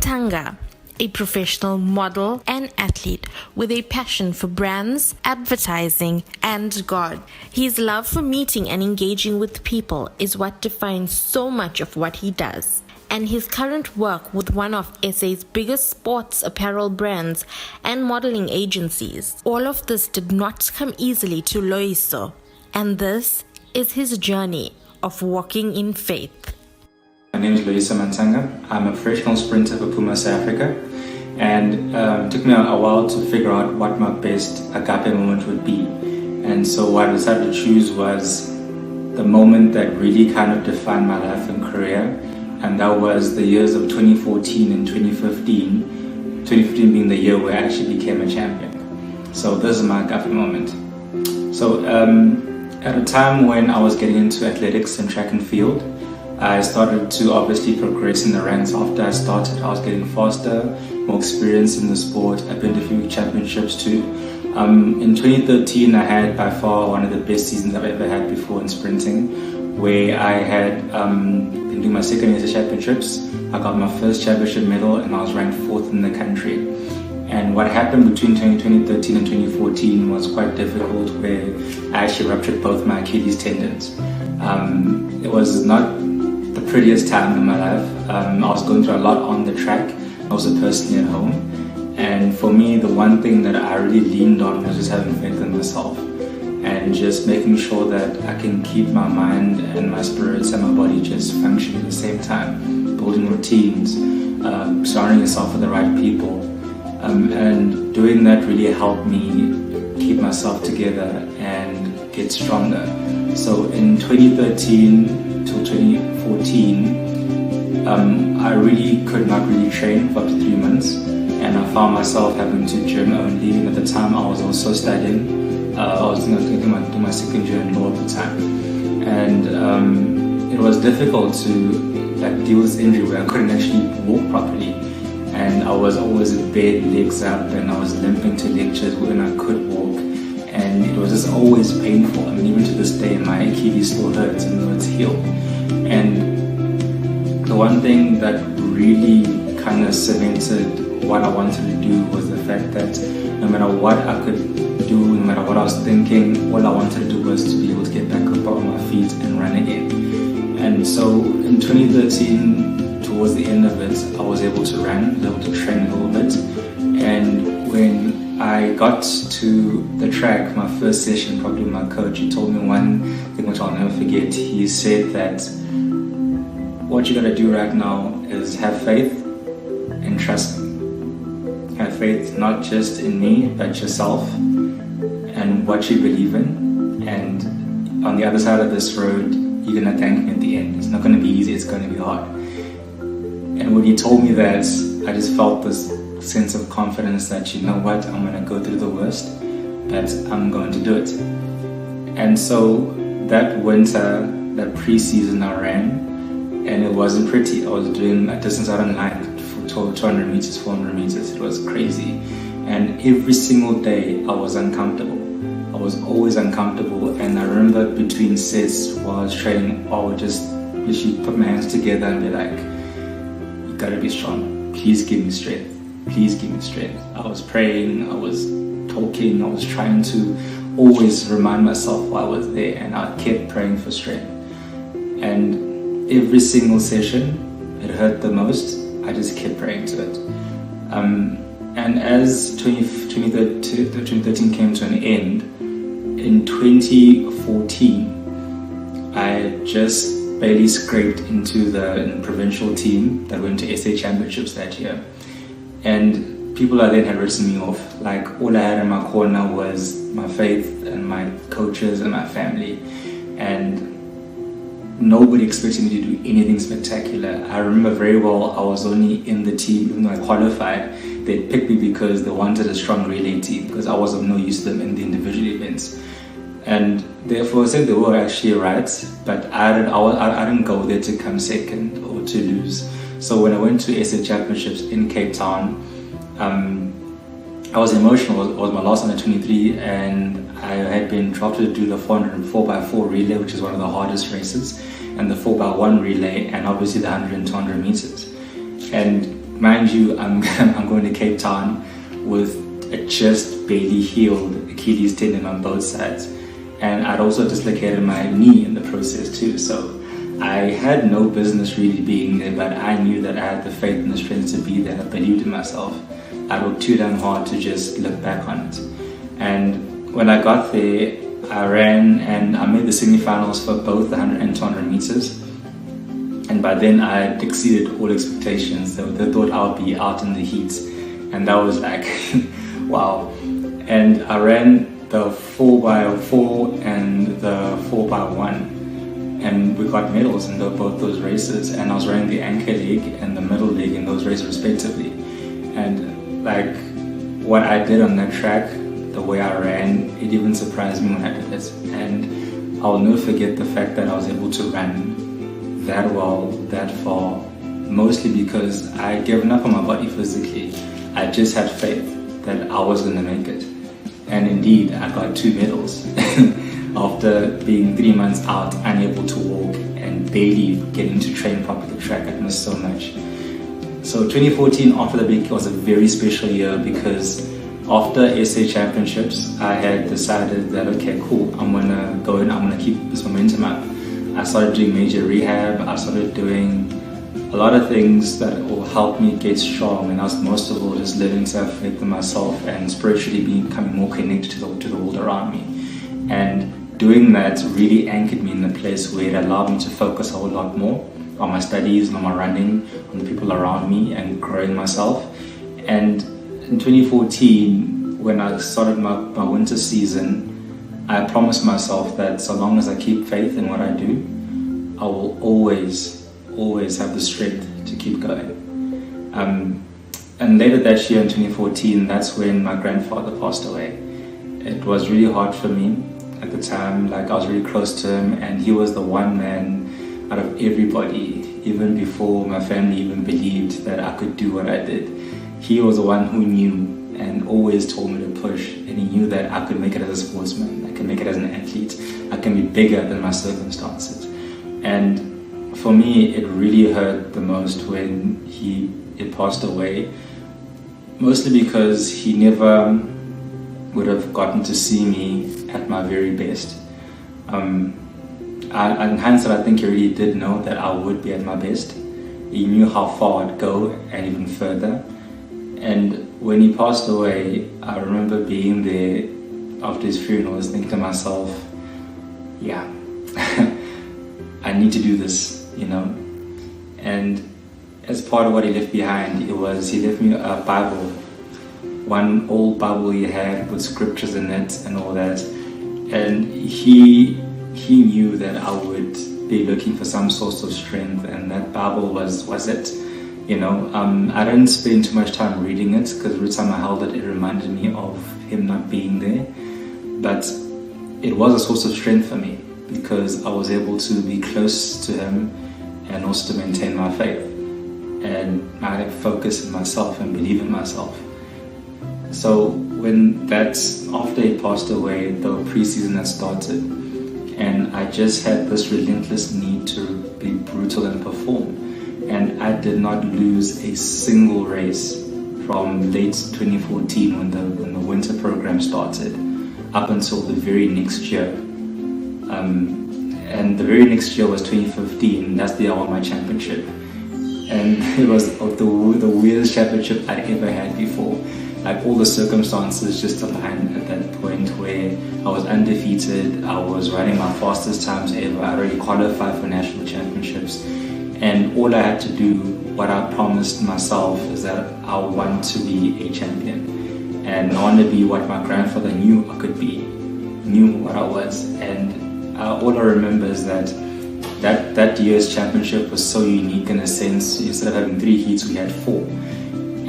Mantanga, a professional model and athlete with a passion for brands, advertising, and God. His love for meeting and engaging with people is what defines so much of what he does. And his current work with one of SA's biggest sports apparel brands and modeling agencies. All of this did not come easily to Loyiso, and this is his journey of walking in faith. My name is Loyiso Mantanga. I'm a professional sprinter for Puma South Africa, and it took me a while to figure out what my best Agape moment would be. And so what I decided to choose was the moment that really kind of defined my life and career, and that was the years of 2014 and 2015. 2015 being the year where I actually became a champion. So this is my Agape moment. So at a time when I was getting into athletics and track and field, I started to obviously progress in the ranks. After I started, I was getting faster, more experience in the sport. I've been to a few championships too. In 2013, I had by far one of the best seasons I've ever had before in sprinting, where I had been doing my second SA championships. I got my first championship medal and I was ranked 4th in the country. And what happened between 2013 and 2014 was quite difficult, where I actually ruptured both my Achilles tendons. It was not the prettiest time in my life. I was going through a lot on the track, also personally at home. And for me, the one thing that I really leaned on was just having faith in myself and just making sure that I can keep my mind and my spirits and my body just functioning at the same time, building routines, surrounding yourself with the right people. And doing that really helped me keep myself together and get stronger. So in 2013 till 2014, I really could not really train for up to 3 months, and I found myself having to gym only. And at the time, I was also studying. I was doing my second year in law at the time, and it was difficult to deal with this injury where I couldn't actually walk properly. And I was always in bed, legs up, and I was limping to lectures when I could walk. And it was just always painful. I mean, even to this day, my Achilles still hurts, even though it's healed. And the one thing that really kind of cemented what I wanted to do was the fact that no matter what I could do, no matter what I was thinking, all I wanted to do was to be able to get back up on my feet and run again. And so in 2013, towards the end of it, I was able to run, able to train a little bit. And when I got to the track, my first session, probably my coach, he told me one thing which I'll never forget. He said that what you gotta do right now is have faith and trust me. Have faith not just in me, but yourself and what you believe in. And on the other side of this road, you're gonna thank me at the end. It's not gonna be easy, it's gonna be hard. And when he told me that, I just felt this sense of confidence that, you know what, I'm gonna go through the worst, but I'm going to do it. And so that winter, that pre-season I ran, and it wasn't pretty. I was doing a distance out on line for 200 meters, 400 meters. It was crazy. And every single day I was uncomfortable. I was always uncomfortable. And I remember between sets while I was training, I would just literally put my hands together and be like, you gotta be strong. Please give me strength. Please give me strength. I was praying, I was talking, I was trying to always remind myself why I was there, and I kept praying for strength. And every single session, it hurt the most, I just kept praying to it. And as 2013 came to an end, in 2014, I just barely scraped into the provincial team that went to SA championships that year. And people then had written me off. Like, all I had in my corner was my faith and my coaches and my family. And nobody expected me to do anything spectacular. I remember very well, I was only in the team, even though I qualified. They picked me because they wanted a strong relay team, because I was of no use to them in the individual events. And therefore, I said they were actually right, but I didn't go there to come second or to lose. So when I went to SA Championships in Cape Town, I was emotional. It was my last under 23, and I had been drafted to do the 400 4x4 relay, which is one of the hardest races, and the 4x1 relay, and obviously the 100 and 200 meters. And mind you, I'm going to Cape Town with a just barely healed Achilles tendon on both sides, and I'd also dislocated my knee in the process too. So I had no business really being there, but I knew that I had the faith and the strength to be there. I believed in myself. I worked too damn hard to just look back on it. And when I got there, I ran and I made the semi-finals for both the 100 and 200 meters. And by then I had exceeded all expectations. They thought I would be out in the heat. And that was like, wow. And I ran the 4x4 and the 4x1. And we got medals in both those races. And I was running the anchor leg and the middle leg in those races respectively. And like what I did on that track, the way I ran, it even surprised me when I did it. And I'll never forget the fact that I was able to run that well, that far, mostly because I had given up on my body physically. I just had faith that I was going to make it. And indeed, I got 2 medals. After being 3 months out, unable to walk and barely getting to train properly the track, I missed so much. So 2014 after the big was a very special year because after SA Championships, I had decided that, okay, cool, I'm gonna go and I'm gonna keep this momentum up. I started doing major rehab, I started doing a lot of things that will help me get strong, and I was most of all just learning to have faith in myself and spiritually becoming more connected to the world around me. And doing that really anchored me in a place where it allowed me to focus a whole lot more on my studies, on my running, on the people around me, and growing myself. And in 2014, when I started my winter season, I promised myself that so long as I keep faith in what I do, I will always have the strength to keep going. And later that year in 2014, that's when my grandfather passed away. It was really hard for me at the time. Like, I was really close to him, and he was the one man out of everybody, even before my family even believed that I could do what I did. He was the one who knew and always told me to push, and he knew that I could make it as a sportsman, I can make it as an athlete, I can be bigger than my circumstances. And for me, it really hurt the most when he passed away, mostly because he never would have gotten to see me at my very best. In hindsight, I think he really did know that I would be at my best. He knew how far I'd go and even further. And when he passed away, I remember being there after his funeral, thinking to myself, yeah, I need to do this, you know. And as part of what he left behind, he left me a Bible, one old Bible he had with scriptures in it and all that. And he knew that I would be looking for some source of strength, and that Bible was it. You know, I didn't spend too much time reading it because every time I held it, it reminded me of him not being there. But it was a source of strength for me because I was able to be close to him and also to maintain my faith and my focus in myself and believe in myself. So after he passed away, the pre-season had started, and I just had this relentless need to be brutal and perform. And I did not lose a single race from late 2014 when the winter program started up until the very next year. And the very next year was 2015. That's the year I won my championship. And it was the weirdest championship I'd ever had before. Like, all the circumstances just aligned at that point where I was undefeated, I was running my fastest times ever, I already qualified for national championships. And all I had to do, what I promised myself, is that I want to be a champion. And I want to be what my grandfather knew I could be, knew what I was. And all I remember is that year's championship was so unique in a sense. Instead of having 3 heats, we had 4.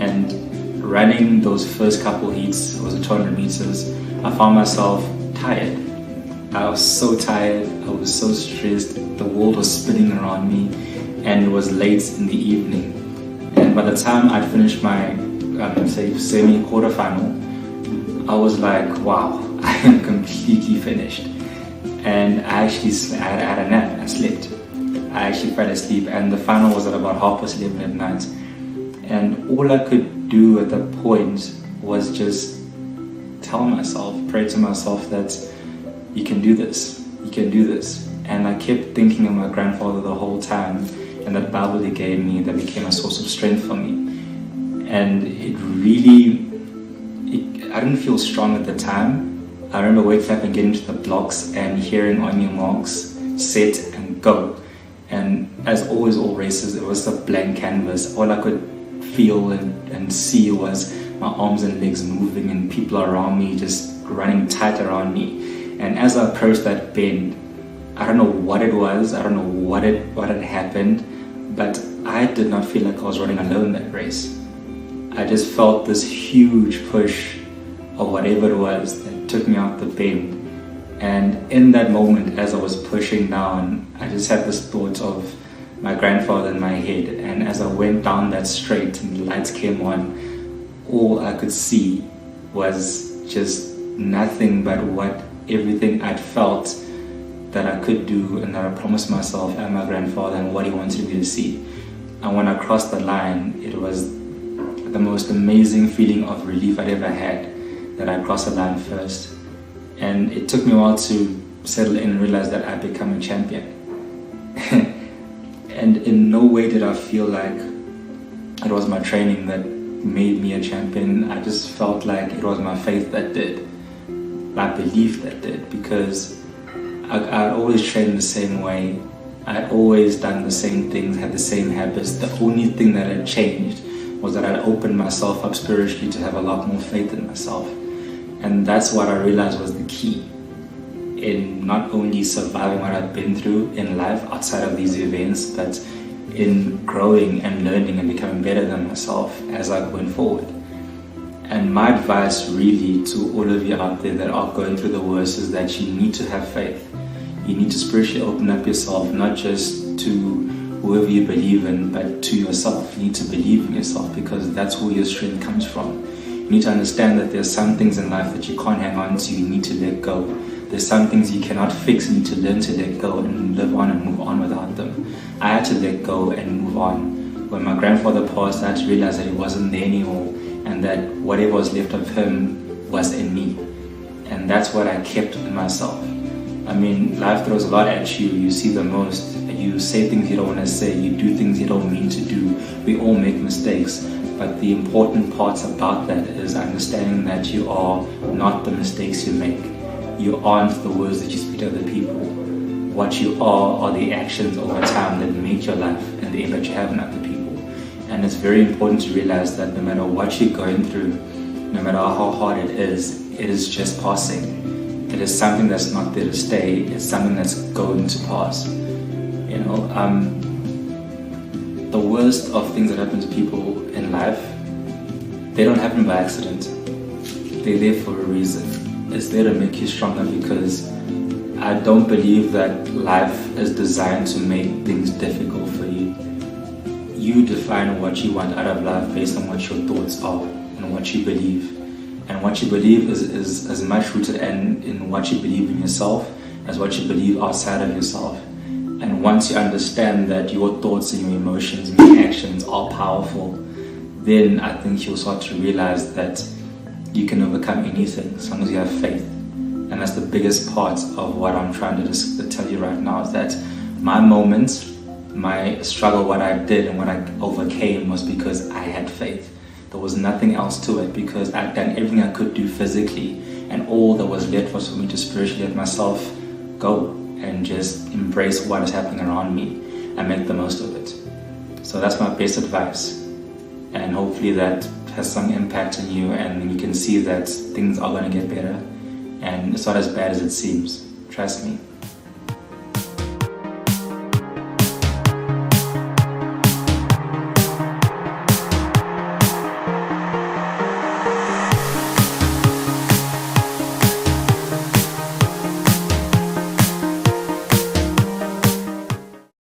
And running those first couple heats, it was 200 meters, I found myself tired. I was so tired, I was so stressed, the world was spinning around me, and it was late in the evening. And by the time I'd finished my semi-quarterfinal, I was like, wow, I am completely finished. And I had a nap, I slept. I actually fell asleep, and the final was at about 11:30 at night. And all I could do at that point was just tell myself, pray to myself that you can do this, you can do this. And I kept thinking of my grandfather the whole time, and that Bible he gave me that became a source of strength for me. And I didn't feel strong at the time. I remember waking up and getting to the blocks and hearing on your marks, set and go. And as always, all races, it was a blank canvas. All I could feel and see was my arms and legs moving and people around me just running tight around me. And as I approached that bend, I don't know what it was, I don't know what had happened, but I did not feel like I was running alone that race. I just felt this huge push of whatever it was that took me out the bend. And in that moment, as I was pushing down, I just had this thought of my grandfather in my head. And as I went down that straight and the lights came on, all I could see was just nothing but everything I'd felt that I could do and that I promised myself and my grandfather and what he wanted me to see. And when I crossed the line, it was the most amazing feeling of relief I'd ever had that I crossed the line first. And it took me a while to settle in and realize that I'd become a champion. And in no way did I feel like it was my training that made me a champion. I just felt like it was my faith that did, my belief that did, because I'd always trained the same way. I'd always done the same things, had the same habits. The only thing that had changed was that I'd opened myself up spiritually to have a lot more faith in myself. And that's what I realized was the key in not only surviving what I've been through in life outside of these events, but in growing and learning and becoming better than myself as I went forward. And my advice really to all of you out there that are going through the worst is that you need to have faith. You need to spiritually open up yourself, not just to whoever you believe in, but to yourself. You need to believe in yourself, because that's where your strength comes from. You need to understand that there's some things in life that you can't hang on to, you need to let go. There's some things you cannot fix, you need to learn to let go and live on and move on without them. I had to let go and move on. When my grandfather passed, I had to realize that he wasn't there anymore, and that whatever was left of him was in me. And that's what I kept in myself. I mean, life throws a lot at you. You see the most. You say things you don't want to say. You do things you don't mean to do. We all make mistakes. But the important parts about that is understanding that you are not the mistakes you make. You aren't the words that you speak to other people. What you are the actions over time that make your life and the impact you have on other people. And it's very important to realize that no matter what you're going through, no matter how hard it is just passing. It is something that's not there to stay. It's something that's going to pass. You know, the worst of things that happen to people in life, they don't happen by accident. They're there for a reason. It's there to make you stronger, because I don't believe that life is designed to make things difficult for you. You define what you want out of life based on what your thoughts are and what you believe. And what you believe is as much rooted in what you believe in yourself as what you believe outside of yourself. And once you understand that your thoughts and your emotions and your actions are powerful, then I think you'll start to realize that you can overcome anything as long as you have faith. And that's the biggest part of what I'm trying to tell you right now, is that my moments, my struggle, what I did and what I overcame was because I had faith. There was nothing else to it, because I'd done everything I could do physically, and all that was left was for me to spiritually let myself go and just embrace what is happening around me and make the most of it. So that's my best advice, and hopefully that has some impact on you, and you can see that things are going to get better, and it's not as bad as it seems. Trust me.